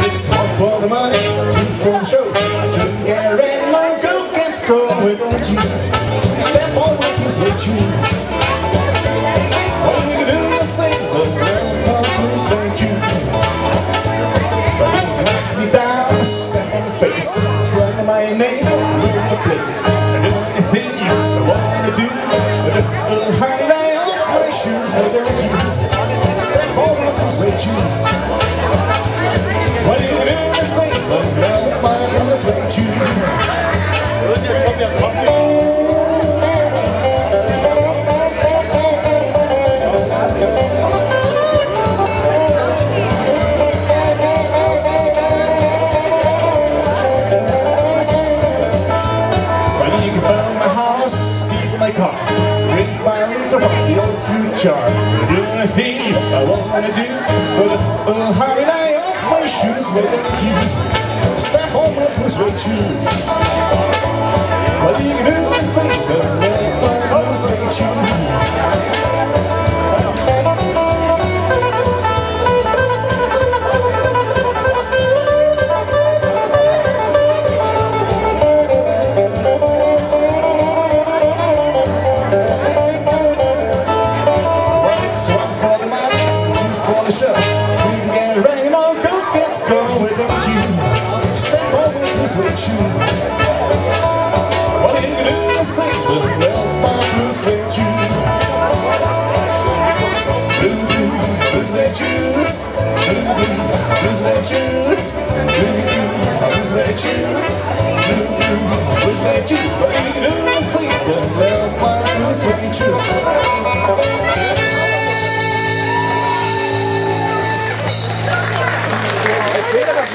But it's one for the money, two for the show. So get ready, my go, get go. We're going to step on my blues with you. What are you gonna do? Nothing but love my blues with you. But you can knock me down, step on the face, slam my name all over the place. And do anything you wanna do. But honey, lay off my shoes. We're going to step on my blues with you. What are you gonna do? Nothing but love my blues with you. My car, drink my liter from the old future. Do anything I wanna do, but honey, lay off my shoes with you. Step on my blues with shoes. What are you gonna do? Anything but love my blues with you. We can get ready, now go, get going with you. Step on the blues with you. What are you gonna do? Nothing but love my blues with you. Blue, blue, blues with juice. Blue, blue, blues with juice. Blue, blue, blues with juice. Blue, blue, blues with juice. What are you gonna do? Nothing but love my blues with you. Jeder das